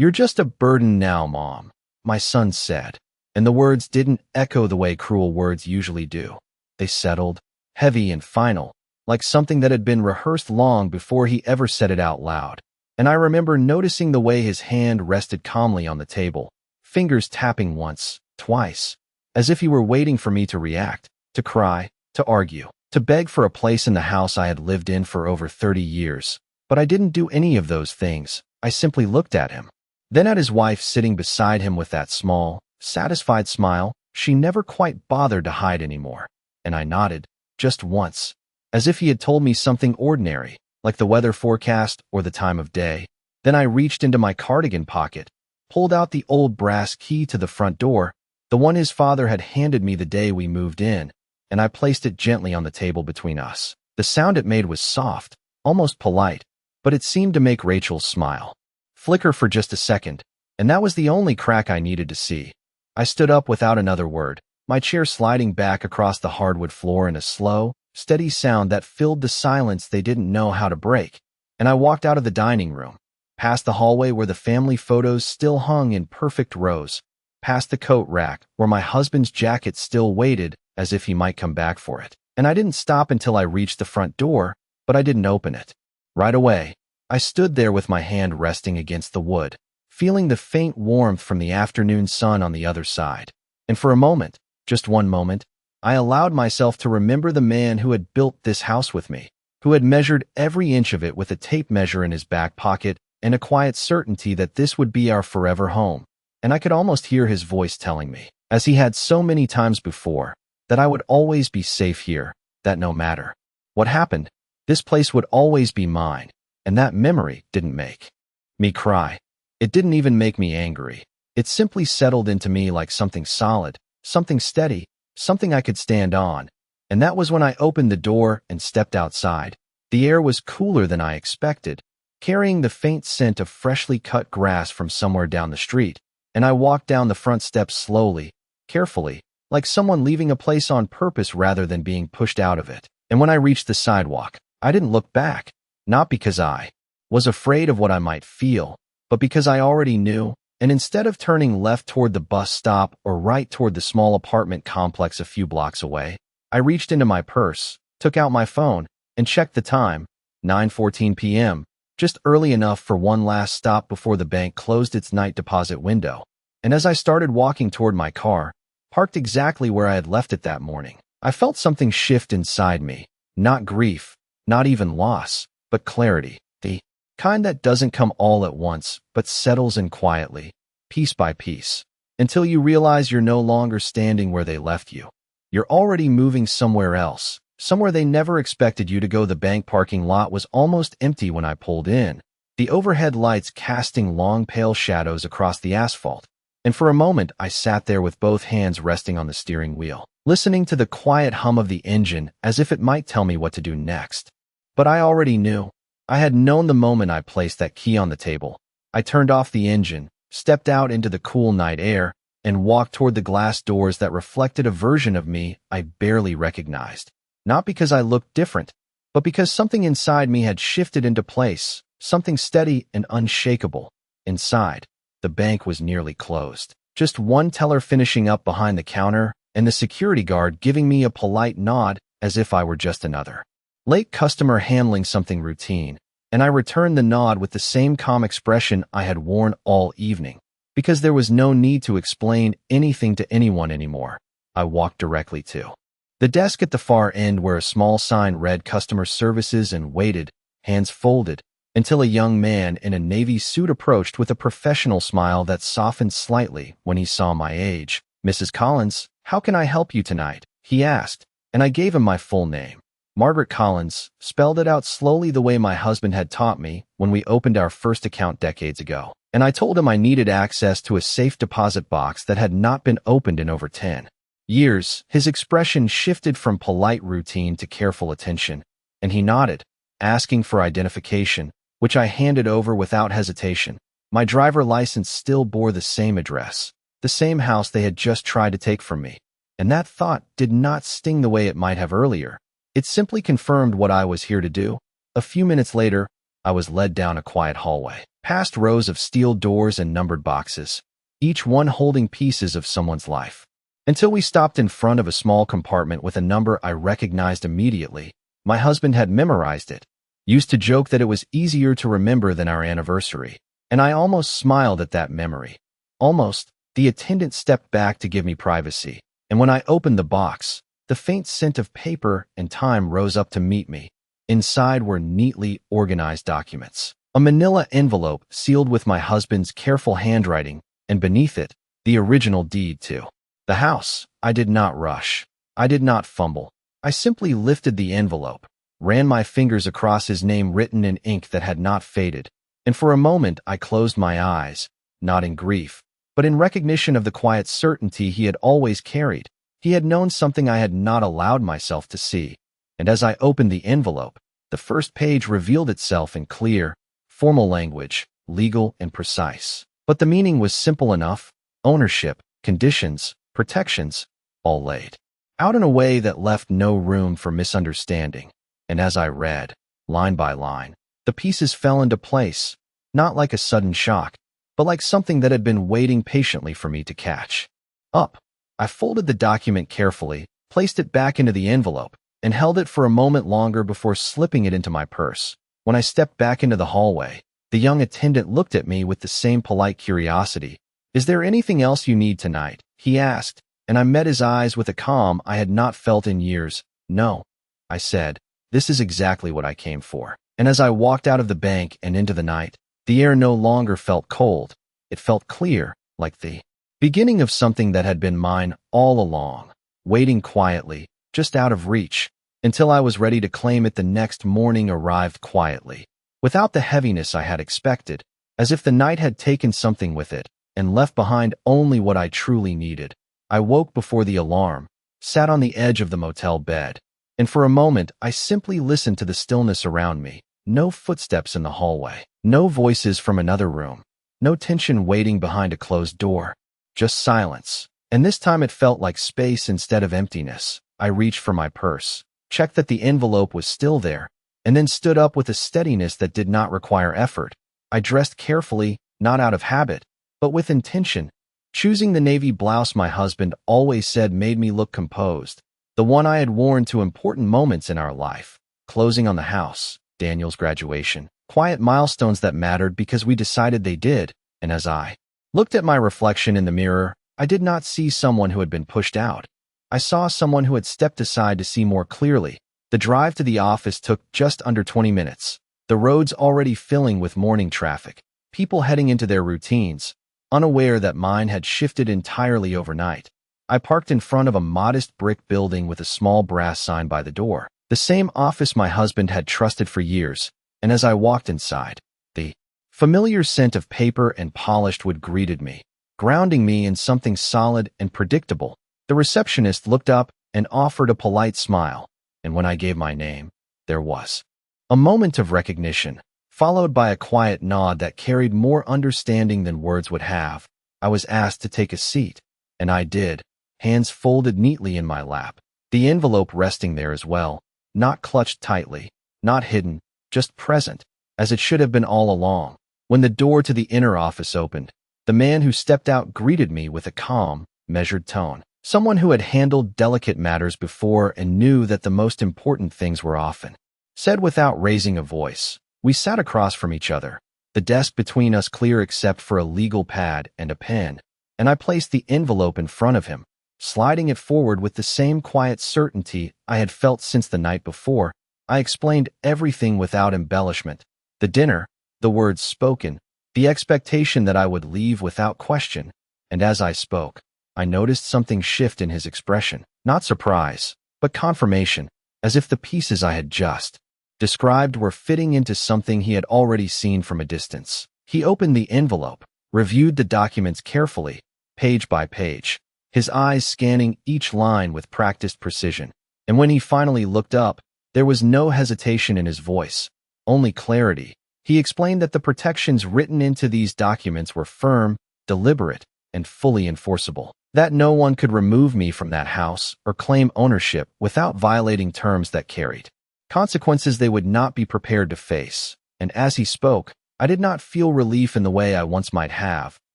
"You're just a burden now, Mom," my son said, and the words didn't echo the way cruel words usually do. They settled, heavy and final, like something that had been rehearsed long before he ever said it out loud. And I remember noticing the way his hand rested calmly on the table, fingers tapping once, twice, as if he were waiting for me to react, to cry, to argue, to beg for a place in the house I had lived in for over 30 years. But I didn't do any of those things. I simply looked at him. Then at his wife sitting beside him with that small, satisfied smile she never quite bothered to hide anymore. And I nodded, just once, as if he had told me something ordinary, like the weather forecast or the time of day. Then I reached into my cardigan pocket, pulled out the old brass key to the front door, the one his father had handed me the day we moved in, and I placed it gently on the table between us. The sound it made was soft, almost polite, but it seemed to make Rachel smile. Flicker for just a second, and that was the only crack I needed to see. I stood up without another word, my chair sliding back across the hardwood floor in a slow, steady sound that filled the silence they didn't know how to break, and I walked out of the dining room, past the hallway where the family photos still hung in perfect rows, past the coat rack where my husband's jacket still waited as if he might come back for it. And I didn't stop until I reached the front door, but I didn't open it. Right away, I stood there with my hand resting against the wood, feeling the faint warmth from the afternoon sun on the other side. And for a moment, just one moment, I allowed myself to remember the man who had built this house with me, who had measured every inch of it with a tape measure in his back pocket and a quiet certainty that this would be our forever home. And I could almost hear his voice telling me, as he had so many times before, that I would always be safe here, that no matter what happened, this place would always be mine. And that memory didn't make me cry. It didn't even make me angry. It simply settled into me like something solid, something steady, something I could stand on. And that was when I opened the door and stepped outside. The air was cooler than I expected, carrying the faint scent of freshly cut grass from somewhere down the street. And I walked down the front steps slowly, carefully, like someone leaving a place on purpose rather than being pushed out of it. And when I reached the sidewalk, I didn't look back. Not because I was afraid of what I might feel, but because I already knew, and instead of turning left toward the bus stop or right toward the small apartment complex a few blocks away, I reached into my purse, took out my phone, and checked the time, 9:14 p.m., just early enough for one last stop before the bank closed its night deposit window. And as I started walking toward my car, parked exactly where I had left it that morning, I felt something shift inside me, not grief, not even loss, but clarity, the kind that doesn't come all at once, but settles in quietly, piece by piece, until you realize you're no longer standing where they left you. You're already moving somewhere else, somewhere they never expected you to go. The bank parking lot was almost empty when I pulled in, the overhead lights casting long pale shadows across the asphalt. And for a moment, I sat there with both hands resting on the steering wheel, listening to the quiet hum of the engine as if it might tell me what to do next. But I already knew. I had known the moment I placed that key on the table. I turned off the engine, stepped out into the cool night air, and walked toward the glass doors that reflected a version of me I barely recognized. Not because I looked different, but because something inside me had shifted into place, something steady and unshakable. Inside, the bank was nearly closed. Just one teller finishing up behind the counter, and the security guard giving me a polite nod as if I were just another late customer handling something routine, and I returned the nod with the same calm expression I had worn all evening, because there was no need to explain anything to anyone anymore. I walked directly to the desk at the far end where a small sign read Customer Services and waited, hands folded, until a young man in a navy suit approached with a professional smile that softened slightly when he saw my age. "Mrs. Collins, how can I help you tonight?" he asked, and I gave him my full name. Margaret Collins, spelled it out slowly the way my husband had taught me when we opened our first account decades ago. And I told him I needed access to a safe deposit box that had not been opened in over 10 years. His expression shifted from polite routine to careful attention, and he nodded, asking for identification, which I handed over without hesitation. My driver license still bore the same address, the same house they had just tried to take from me. And that thought did not sting the way it might have earlier. It simply confirmed what I was here to do. A few minutes later, I was led down a quiet hallway. past rows of steel doors and numbered boxes, each one holding pieces of someone's life. Until we stopped in front of a small compartment with a number I recognized immediately. My husband had memorized it, used to joke that it was easier to remember than our anniversary, and I almost smiled at that memory. Almost. The attendant stepped back to give me privacy, and when I opened the box, the faint scent of paper and time rose up to meet me. Inside were neatly organized documents. A manila envelope sealed with my husband's careful handwriting, and beneath it, the original deed to the house. I did not rush. I did not fumble. I simply lifted the envelope, ran my fingers across his name written in ink that had not faded, and for a moment I closed my eyes, not in grief, but in recognition of the quiet certainty he had always carried. He had known something I had not allowed myself to see, and as I opened the envelope, the first page revealed itself in clear, formal language, legal and precise. But the meaning was simple enough: ownership, conditions, protections, all laid out in a way that left no room for misunderstanding. And as I read, line by line, the pieces fell into place, not like a sudden shock, but like something that had been waiting patiently for me to catch up. I folded the document carefully, placed it back into the envelope, and held it for a moment longer before slipping it into my purse. When I stepped back into the hallway, the young attendant looked at me with the same polite curiosity. "Is there anything else you need tonight?" he asked, and I met his eyes with a calm I had not felt in years. "No," I said. "This is exactly what I came for." And as I walked out of the bank and into the night, the air no longer felt cold. It felt clear, like the beginning of something that had been mine all along, waiting quietly, just out of reach, until I was ready to claim it. The next morning arrived quietly, without the heaviness I had expected, as if the night had taken something with it and left behind only what I truly needed. I woke before the alarm, sat on the edge of the motel bed, and for a moment I simply listened to the stillness around me. No footsteps in the hallway, no voices from another room, no tension waiting behind a closed door, just silence. And this time it felt like space instead of emptiness. I reached for my purse, checked that the envelope was still there, and then stood up with a steadiness that did not require effort. I dressed carefully, not out of habit, but with intention. Choosing the navy blouse my husband always said made me look composed, the one I had worn to important moments in our life: closing on the house, Daniel's graduation, quiet milestones that mattered because we decided they did. And as I looked at my reflection in the mirror, I did not see someone who had been pushed out. I saw someone who had stepped aside to see more clearly. The drive to the office took just under 20 minutes, the roads already filling with morning traffic, people heading into their routines, unaware that mine had shifted entirely overnight. I parked in front of a modest brick building with a small brass sign by the door, the same office my husband had trusted for years, and as I walked inside, the familiar scent of paper and polished wood greeted me, grounding me in something solid and predictable. The receptionist looked up and offered a polite smile, and when I gave my name, there was a moment of recognition, followed by a quiet nod that carried more understanding than words would have. I was asked to take a seat, and I did, hands folded neatly in my lap, the envelope resting there as well, not clutched tightly, not hidden, just present, as it should have been all along. When the door to the inner office opened, the man who stepped out greeted me with a calm, measured tone, someone who had handled delicate matters before and knew that the most important things were often said without raising a voice. We sat across from each other, the desk between us clear except for a legal pad and a pen, and I placed the envelope in front of him, sliding it forward with the same quiet certainty I had felt since the night before. I explained everything without embellishment: the dinner, the words spoken, the expectation that I would leave without question. And as I spoke, I noticed something shift in his expression, not surprise, but confirmation, as if the pieces I had just described were fitting into something he had already seen from a distance. He opened the envelope, reviewed the documents carefully, page by page, his eyes scanning each line with practiced precision. And when he finally looked up, there was no hesitation in his voice, only clarity. He explained that the protections written into these documents were firm, deliberate, and fully enforceable, that no one could remove me from that house or claim ownership without violating terms that carried consequences they would not be prepared to face. And as he spoke, I did not feel relief in the way I once might have.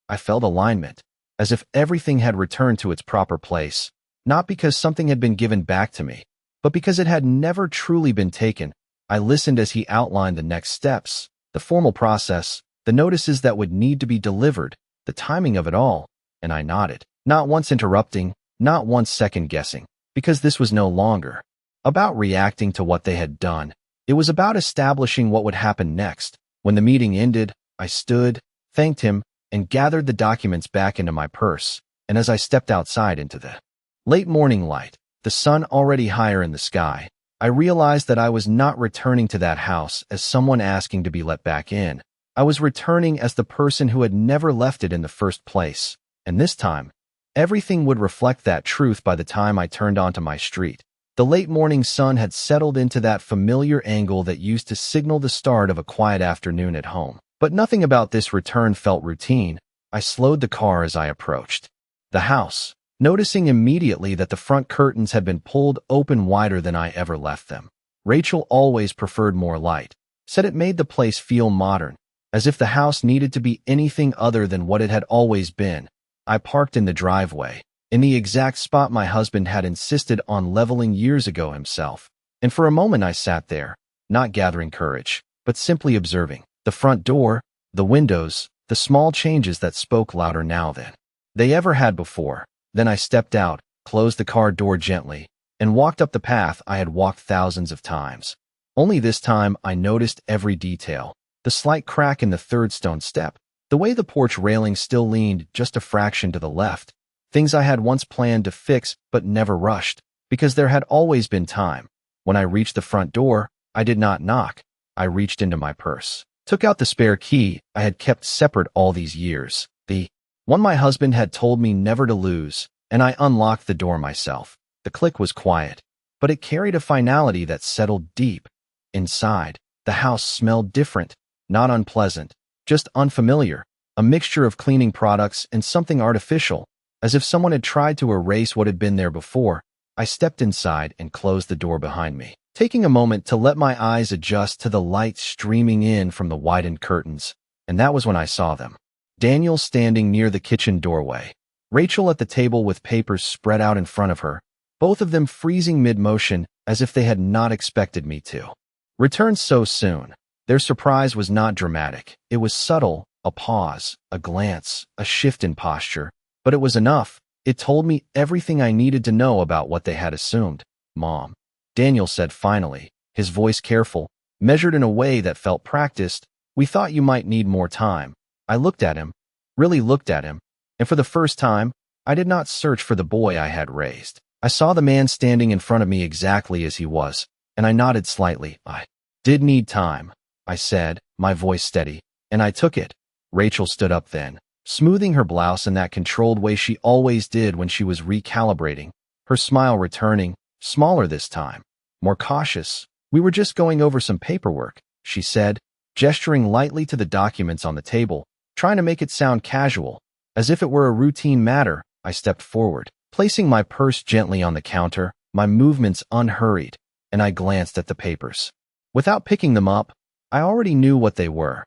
I felt alignment, as if everything had returned to its proper place, not because something had been given back to me, but because it had never truly been taken. I listened as he outlined the next steps, the formal process, the notices that would need to be delivered, the timing of it all, and I nodded, not once interrupting, not once second-guessing, because this was no longer about reacting to what they had done. It was about establishing what would happen next. When the meeting ended, I stood, thanked him, and gathered the documents back into my purse, and as I stepped outside into the late morning light, the sun already higher in the sky, I realized that I was not returning to that house as someone asking to be let back in. I was returning as the person who had never left it in the first place, and this time, everything would reflect that truth by the time I turned onto my street. The late morning sun had settled into that familiar angle that used to signal the start of a quiet afternoon at home. But nothing about this return felt routine. I slowed the car as I approached the house, noticing immediately that the front curtains had been pulled open wider than I ever left them. Rachel always preferred more light, said it made the place feel modern, as if the house needed to be anything other than what it had always been. I parked in the driveway, in the exact spot my husband had insisted on leveling years ago himself, and for a moment I sat there, not gathering courage, but simply observing the front door, the windows, the small changes that spoke louder now than they ever had before. Then I stepped out, closed the car door gently, and walked up the path I had walked thousands of times. Only this time I noticed every detail, the slight crack in the third stone step, the way the porch railing still leaned just a fraction to the left, things I had once planned to fix but never rushed, because there had always been time. When I reached the front door, I did not knock. I reached into my purse, took out the spare key I had kept separate all these years, the one my husband had told me never to lose, and I unlocked the door myself. The click was quiet, but it carried a finality that settled deep. Inside, the house smelled different, not unpleasant, just unfamiliar, a mixture of cleaning products and something artificial, as if someone had tried to erase what had been there before. I stepped inside and closed the door behind me, taking a moment to let my eyes adjust to the light streaming in from the widened curtains, and that was when I saw them. Daniel standing near the kitchen doorway, Rachel at the table with papers spread out in front of her, both of them freezing mid-motion as if they had not expected me to return so soon. Their surprise was not dramatic. It was subtle, a pause, a glance, a shift in posture, but it was enough. It told me everything I needed to know about what they had assumed. "Mom," Daniel said finally, his voice careful, measured in a way that felt practiced, "we thought you might need more time." I looked at him, really looked at him, and for the first time, I did not search for the boy I had raised. I saw the man standing in front of me exactly as he was, and I nodded slightly. "I did need time," I said, my voice steady, "and I took it." Rachel stood up then, smoothing her blouse in that controlled way she always did when she was recalibrating, her smile returning, smaller this time, more cautious. "We were just going over some paperwork," she said, gesturing lightly to the documents on the table, trying to make it sound casual, as if it were a routine matter. I stepped forward, placing my purse gently on the counter, my movements unhurried, and I glanced at the papers. Without picking them up, I already knew what they were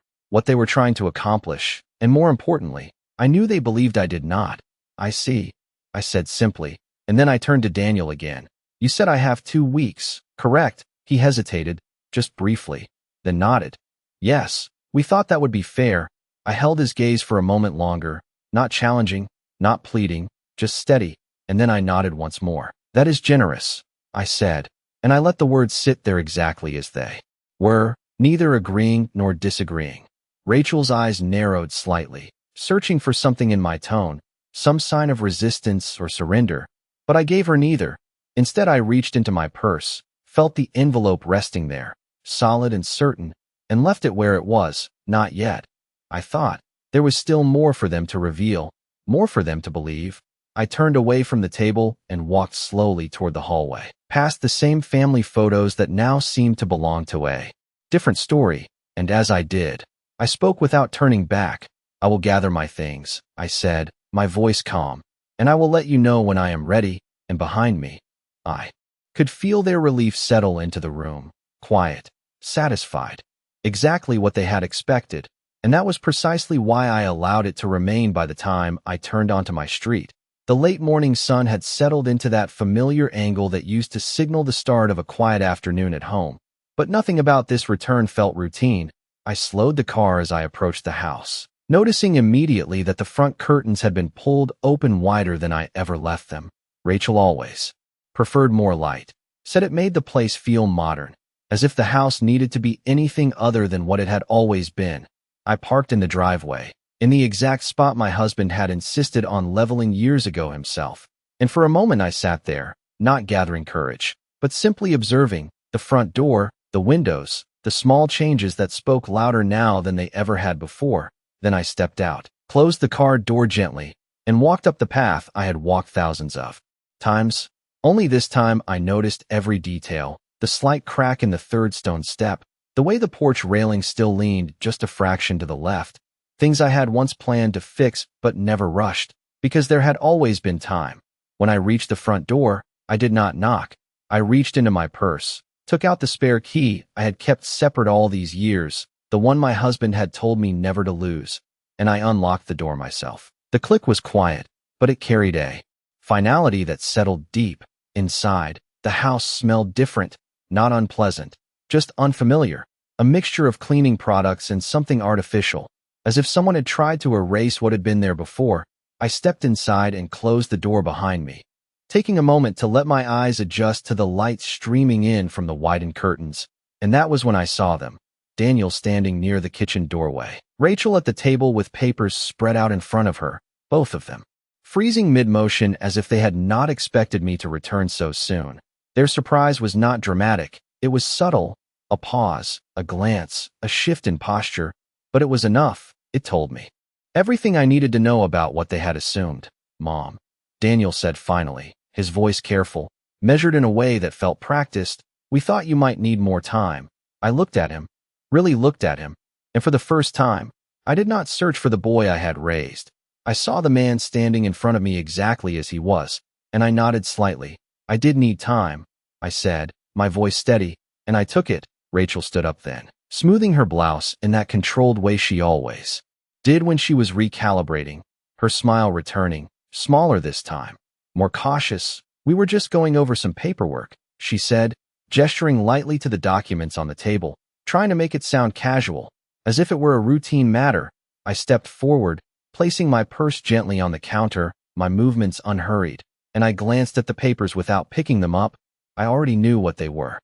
trying to accomplish, and more importantly, I knew they believed I did not. "I see," I said simply, and then I turned to Daniel again. "You said I have 2 weeks, correct?" He hesitated, just briefly, then nodded. "Yes, we thought that would be fair." I held his gaze for a moment longer, not challenging, not pleading, just steady, and then I nodded once more. "That is generous," I said, and I let the words sit there exactly as they were, neither agreeing nor disagreeing. Rachel's eyes narrowed slightly, searching for something in my tone, some sign of resistance or surrender, but I gave her neither. Instead, I reached into my purse, felt the envelope resting there, solid and certain, and left it where it was. Not yet, I thought. There was still more for them to reveal, more for them to believe. I turned away from the table and walked slowly toward the hallway, past the same family photos that now seemed to belong to a different story, and as I did, I spoke without turning back. "I will gather my things," I said, my voice calm, "and I will let you know when I am ready." And behind me, I could feel their relief settle into the room, quiet, satisfied, exactly what they had expected. and that was precisely why I allowed it to remain by the time I turned onto my street. The late morning sun had settled into that familiar angle that used to signal the start of a quiet afternoon at home. But nothing about this return felt routine. I slowed the car as I approached the house, noticing immediately that the front curtains had been pulled open wider than I ever left them. Rachel always preferred more light, said it made the place feel modern, as if the house needed to be anything other than what it had always been. I parked in the driveway, in the exact spot my husband had insisted on leveling years ago himself. And for a moment I sat there, not gathering courage, but simply observing the front door, the windows, the small changes that spoke louder now than they ever had before. Then I stepped out, closed the car door gently, and walked up the path I had walked thousands of times. Only this time I noticed every detail, the slight crack in the third stone step, the way the porch railing still leaned just a fraction to the left, things I had once planned to fix but never rushed, because there had always been time. When I reached the front door, I did not knock. I reached into my purse, took out the spare key I had kept separate all these years, the one my husband had told me never to lose, and I unlocked the door myself. The click was quiet, but it carried a finality that settled deep inside. The house smelled different, not unpleasant, just unfamiliar, a mixture of cleaning products and something artificial, as if someone had tried to erase what had been there before. I stepped inside and closed the door behind me, taking a moment to let my eyes adjust to the light streaming in from the widened curtains. And that was when I saw them. Daniel standing near the kitchen doorway, Rachel at the table with papers spread out in front of her, both of them freezing mid-motion as if they had not expected me to return so soon. Their surprise was not dramatic, it was subtle, a pause, a glance, a shift in posture, but it was enough. It told me everything I needed to know about what they had assumed. "Mom," Daniel said finally, his voice careful, measured in a way that felt practiced, "we thought you might need more time." I looked at him, really looked at him, and for the first time, I did not search for the boy I had raised. I saw the man standing in front of me exactly as he was, and I nodded slightly. "I did need time," I said, my voice steady, "and I took it." Rachel stood up then, smoothing her blouse in that controlled way she always did when she was recalibrating, her smile returning, smaller this time, more cautious. "We were just going over some paperwork," she said, gesturing lightly to the documents on the table, trying to make it sound casual, as if it were a routine matter. I stepped forward, placing my purse gently on the counter, my movements unhurried, and I glanced at the papers without picking them up. I already knew what they were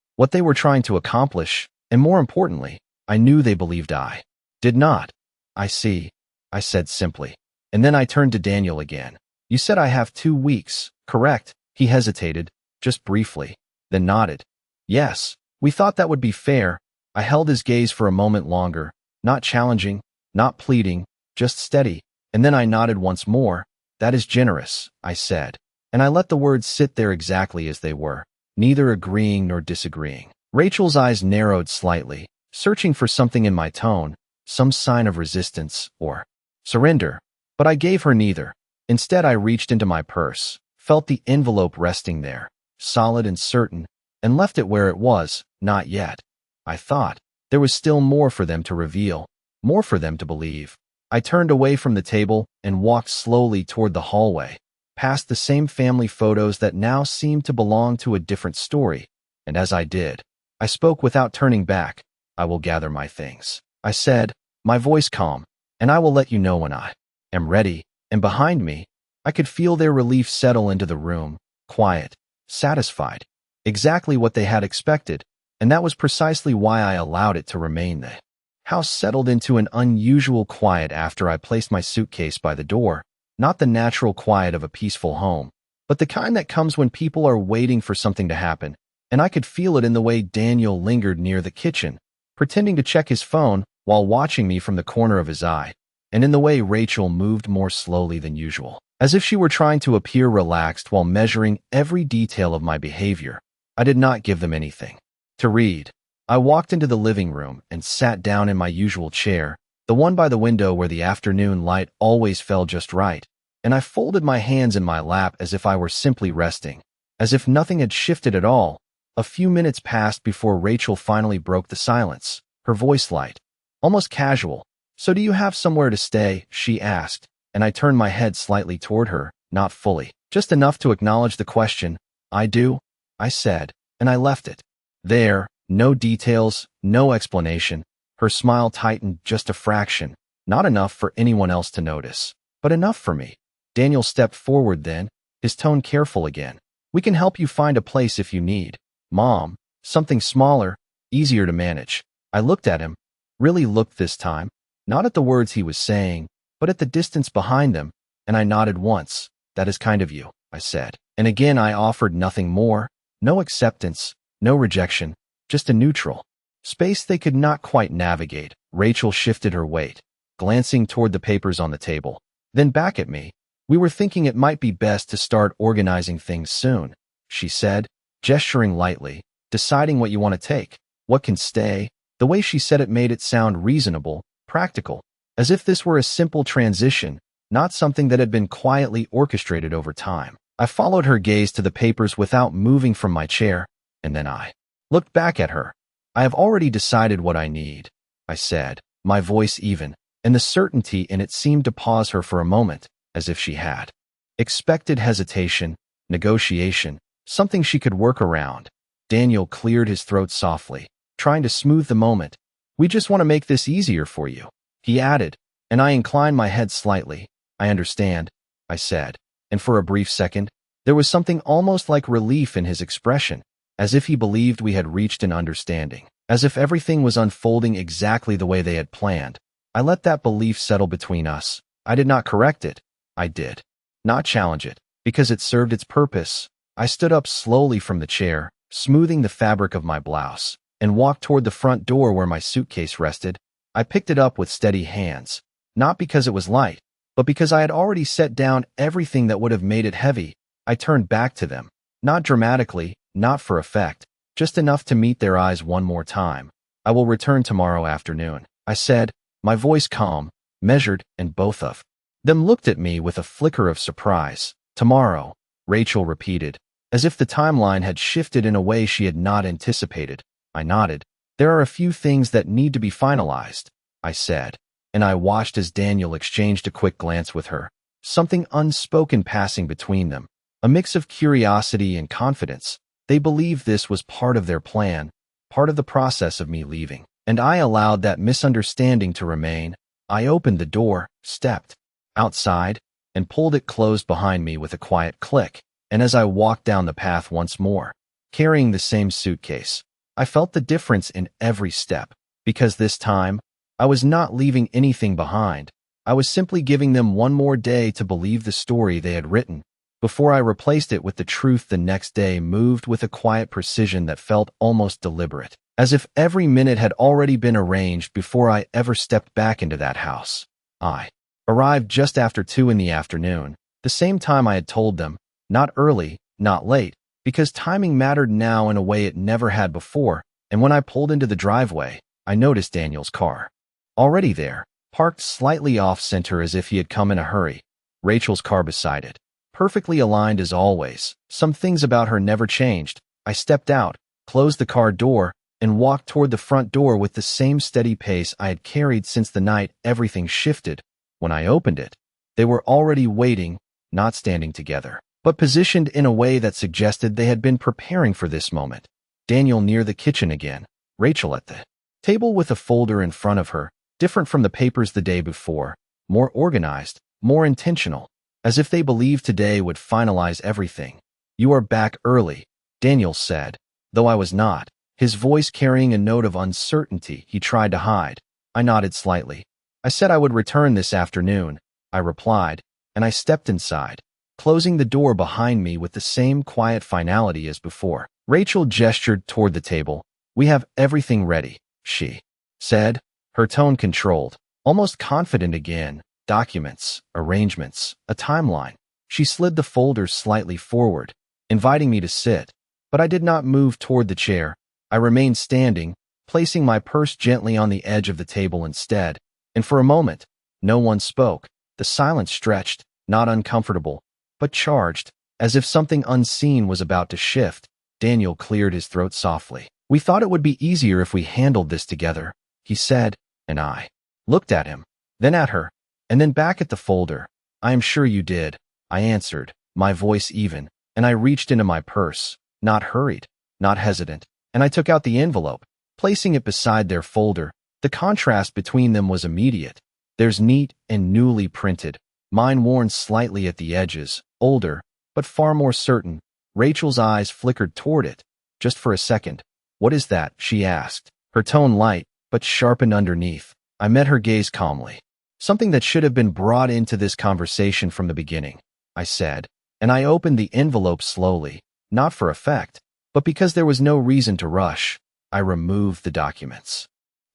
trying to accomplish, and more importantly, I knew they believed I did not. "I see," I said simply, and then I turned to Daniel again. "You said I have 2 weeks, correct?" He hesitated, just briefly, then nodded. "Yes, we thought that would be fair." I held his gaze for a moment longer, not challenging, not pleading, just steady, and then I nodded once more. "That is generous," I said, and I let the words sit there exactly as they were, neither agreeing nor disagreeing. Rachel's eyes narrowed slightly, searching for something in my tone, some sign of resistance or surrender, but I gave her neither. Instead, I reached into my purse, felt the envelope resting there, solid and certain, and left it where it was. Not yet, I thought. There was still more for them to reveal, more for them to believe. I turned away from the table and walked slowly toward the hallway, past the same family photos that now seemed to belong to a different story. And as I did, I spoke without turning back. "I will gather my things," I said, my voice calm, "and I will let you know when I am ready." And behind me, I could feel their relief settle into the room, quiet, satisfied, exactly what they had expected, and that was precisely why I allowed it to remain. The house settled into an unusual quiet after I placed my suitcase by the door, not the natural quiet of a peaceful home, but the kind that comes when people are waiting for something to happen, and I could feel it in the way Daniel lingered near the kitchen, pretending to check his phone while watching me from the corner of his eye, and in the way Rachel moved more slowly than usual, as if she were trying to appear relaxed while measuring every detail of my behavior. I did not give them anything to read. I walked into the living room and sat down in my usual chair, the one by the window where the afternoon light always fell just right, and I folded my hands in my lap as if I were simply resting, as if nothing had shifted at all. A few minutes passed before Rachel finally broke the silence, her voice light, almost casual. "So do you have somewhere to stay?" she asked, and I turned my head slightly toward her, not fully, just enough to acknowledge the question. "I do," I said, and I left it there. No details, no explanation. Her smile tightened just a fraction, not enough for anyone else to notice, but enough for me. Daniel stepped forward then, his tone careful again. "We can help you find a place if you need, Mom. Something smaller, easier to manage." I looked at him, really looked this time, not at the words he was saying, but at the distance behind them, and I nodded once. "That is kind of you," I said. And again I offered nothing more, no acceptance, no rejection, just a neutral space they could not quite navigate. Rachel shifted her weight, glancing toward the papers on the table, then back at me. "We were thinking it might be best to start organizing things soon," she said, gesturing lightly. "Deciding what you want to take, what can stay." The way she said it made it sound reasonable, practical, as if this were a simple transition, not something that had been quietly orchestrated over time. I followed her gaze to the papers without moving from my chair, and then I looked back at her. "I have already decided what I need," I said, my voice even, and the certainty in it seemed to pause her for a moment, as if she had expected hesitation, negotiation, something she could work around. Daniel cleared his throat softly, trying to smooth the moment. "We just want to make this easier for you," he added, and I inclined my head slightly. "I understand," I said, and for a brief second, there was something almost like relief in his expression, as if he believed we had reached an understanding, as if everything was unfolding exactly the way they had planned. I let that belief settle between us. I did not correct it. I did not challenge it, because it served its purpose. I stood up slowly from the chair, smoothing the fabric of my blouse, and walked toward the front door where my suitcase rested. I picked it up with steady hands, not because it was light, but because I had already set down everything that would have made it heavy. I turned back to them, not dramatically, not for effect, just enough to meet their eyes one more time. "I will return tomorrow afternoon," I said, my voice calm, measured, and both of them looked at me with a flicker of surprise. "Tomorrow," Rachel repeated, as if the timeline had shifted in a way she had not anticipated. I nodded. "There are a few things that need to be finalized," I said, and I watched as Daniel exchanged a quick glance with her, something unspoken passing between them, a mix of curiosity and confidence. They believed this was part of their plan, part of the process of me leaving, and I allowed that misunderstanding to remain. I opened the door, stepped outside, and pulled it closed behind me with a quiet click, and as I walked down the path once more, carrying the same suitcase, I felt the difference in every step, because this time, I was not leaving anything behind. I was simply giving them one more day to believe the story they had written. Before I replaced it with the truth, the next day moved with a quiet precision that felt almost deliberate, as if every minute had already been arranged before I ever stepped back into that house. I arrived just after 2 in the afternoon, the same time I had told them, not early, not late, because timing mattered now in a way it never had before, and when I pulled into the driveway, I noticed Daniel's car. Already there, parked slightly off-center as if he had come in a hurry, Rachel's car beside it. Perfectly aligned as always. Some things about her never changed. I stepped out, closed the car door, and walked toward the front door with the same steady pace I had carried since the night everything shifted. When I opened it, they were already waiting, not standing together, but positioned in a way that suggested they had been preparing for this moment. Daniel near the kitchen again, Rachel at the table with a folder in front of her, different from the papers the day before, more organized, more intentional, as if they believed today would finalize everything. "You are back early," Daniel said, though I was not, his voice carrying a note of uncertainty he tried to hide. I nodded slightly. "I said I would return this afternoon," I replied, and I stepped inside, closing the door behind me with the same quiet finality as before. Rachel gestured toward the table. "We have everything ready," she said, her tone controlled, almost confident again. "Documents, arrangements, a timeline." She slid the folders slightly forward, inviting me to sit, but I did not move toward the chair. I remained standing, placing my purse gently on the edge of the table instead, and for a moment, no one spoke. The silence stretched, not uncomfortable, but charged, as if something unseen was about to shift. Daniel cleared his throat softly. "We thought it would be easier if we handled this together," he said, and I looked at him. then at her, and then back at the folder. I am sure you did, I answered, my voice even, and I reached into my purse, not hurried, not hesitant, and I took out the envelope, placing it beside their folder. The contrast between them was immediate. Theirs neat and newly printed, mine worn slightly at the edges, older, but far more certain. Rachel's eyes flickered toward it, just for a second. What is that? She asked, her tone light, but sharpened underneath. I met her gaze calmly. Something that should have been brought into this conversation from the beginning, I said, and I opened the envelope slowly, not for effect, but because there was no reason to rush. I removed the documents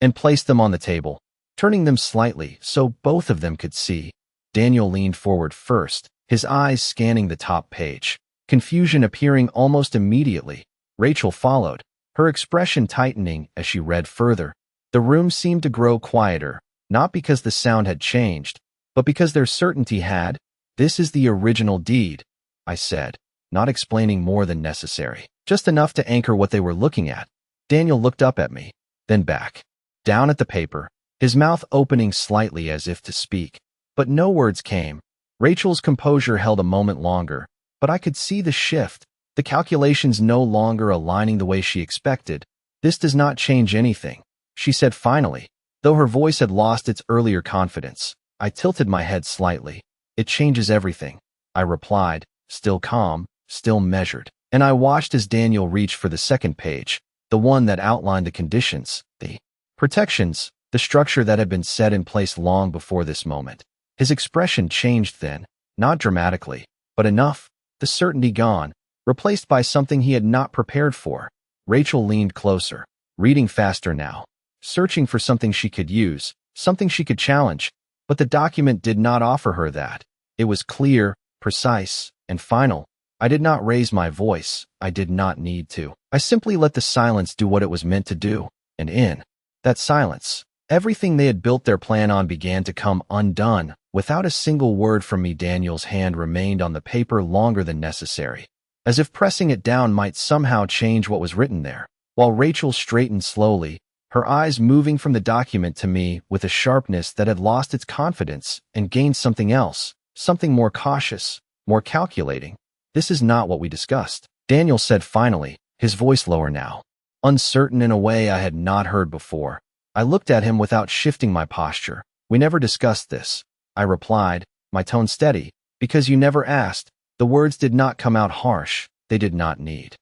and placed them on the table, turning them slightly so both of them could see. Daniel leaned forward first, his eyes scanning the top page, confusion appearing almost immediately. Rachel followed, her expression tightening as she read further. The room seemed to grow quieter, not because the sound had changed, but because their certainty had. This is the original deed, I said, not explaining more than necessary, just enough to anchor what they were looking at. Daniel looked up at me, then back, down at the paper, his mouth opening slightly as if to speak, but no words came. Rachel's composure held a moment longer, but I could see the shift, the calculations no longer aligning the way she expected. This does not change anything, she said finally, though her voice had lost its earlier confidence. I tilted my head slightly. It changes everything, I replied, still calm, still measured, and I watched as Daniel reached for the second page, the one that outlined the conditions, the protections, the structure that had been set in place long before this moment. His expression changed then, not dramatically, but enough, the certainty gone, replaced by something he had not prepared for. Rachel leaned closer, reading faster now, searching for something she could use, something she could challenge, but the document did not offer her that. It was clear, precise, and final. I did not raise my voice. I did not need to. I simply let the silence do what it was meant to do, and in that silence, everything they had built their plan on began to come undone. Without a single word from me, Daniel's hand remained on the paper longer than necessary, as if pressing it down might somehow change what was written there, while Rachel straightened slowly, her eyes moving from the document to me with a sharpness that had lost its confidence and gained something else, something more cautious, more calculating. This is not what we discussed, Daniel said finally, his voice lower now, uncertain in a way I had not heard before. I looked at him without shifting my posture. We never discussed this, I replied, my tone steady, because you never asked. The words did not come out harsh. They did not need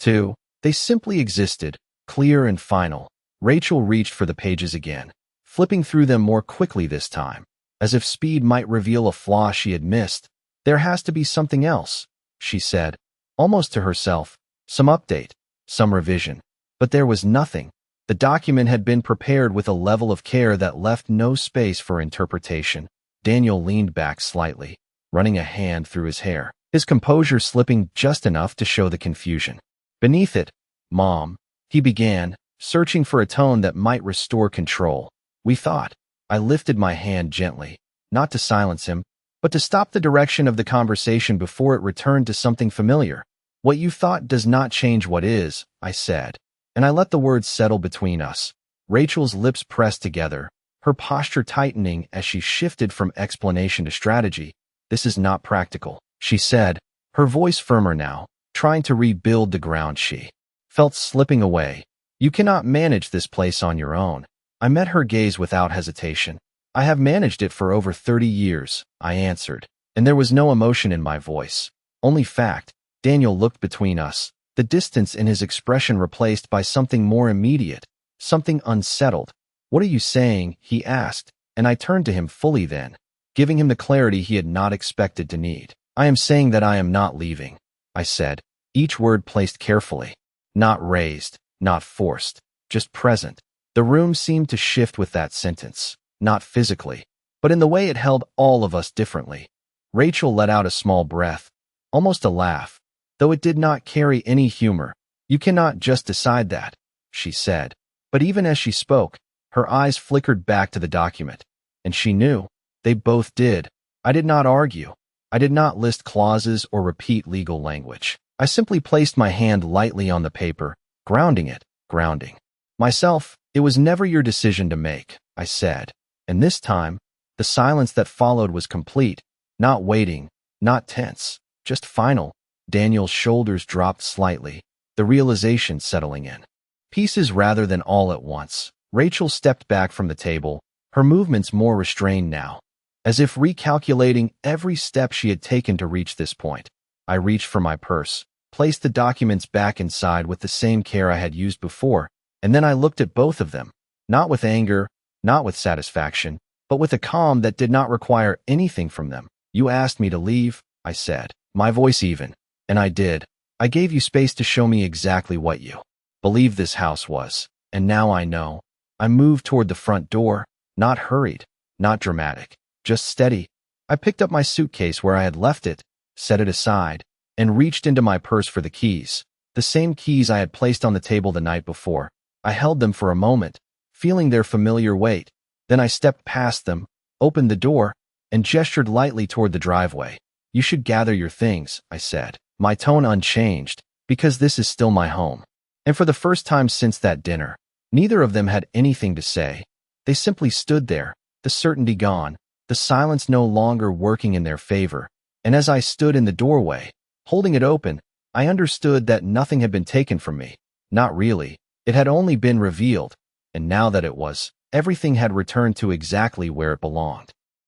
to. They simply existed, clear and final. Rachel reached for the pages again, flipping through them more quickly this time, as if speed might reveal a flaw she had missed. There has to be something else, she said, almost to herself, some update, some revision. But there was nothing. The document had been prepared with a level of care that left no space for interpretation. Daniel leaned back slightly, running a hand through his hair, his composure slipping just enough to show the confusion. Beneath it, Mom, he began, searching for a tone that might restore control. We thought. I lifted my hand gently, not to silence him, but to stop the direction of the conversation before it returned to something familiar. What you thought does not change what is, I said, and I let the words settle between us. Rachel's lips pressed together, her posture tightening as she shifted from explanation to strategy. This is not practical, she said, her voice firmer now, trying to rebuild the ground she felt slipping away. You cannot manage this place on your own. I met her gaze without hesitation. I have managed it for over 30 years, I answered, and there was no emotion in my voice, only fact. Daniel looked between us, the distance in his expression replaced by something more immediate, something unsettled. What are you saying? He asked, and I turned to him fully then, giving him the clarity he had not expected to need. I am saying that I am not leaving, I said, each word placed carefully, not raised, not forced, just present. The room seemed to shift with that sentence, not physically, but in the way it held all of us differently. Rachel let out a small breath, almost a laugh, though it did not carry any humor. You cannot just decide that, she said. But even as she spoke, her eyes flickered back to the document, and she knew. They both did. I did not argue. I did not list clauses or repeat legal language. I simply placed my hand lightly on the paper, grounding it, grounding myself. It was never your decision to make, I said, and this time, The silence that followed was complete, not waiting, not tense, just final. Daniel's shoulders dropped slightly, the realization settling in. Pieces rather than all at once. Rachel stepped back from the table, her movements more restrained now, as if recalculating every step she had taken to reach this point. I reached for my purse, placed the documents back inside with the same care I had used before, and then I looked at both of them, not with anger, not with satisfaction, but with a calm that did not require anything from them. You asked me to leave, I said, my voice even, and I did. I gave you space to show me exactly what you believed this house was, and now I know. I moved toward the front door, not hurried, not dramatic, just steady. I picked up my suitcase where I had left it, set it aside, and reached into my purse for the keys, the same keys I had placed on the table the night before. I held them for a moment, feeling their familiar weight. Then I stepped past them, opened the door, and gestured lightly toward the driveway. You should gather your things, I said, my tone unchanged, because this is still my home. And for the first time since that dinner, neither of them had anything to say. They simply stood there, the certainty gone, the silence no longer working in their favor. And as I stood in the doorway, holding it open, I understood that nothing had been taken from me. Not really. It had only been revealed. And now that it was, everything had returned to exactly where it belonged.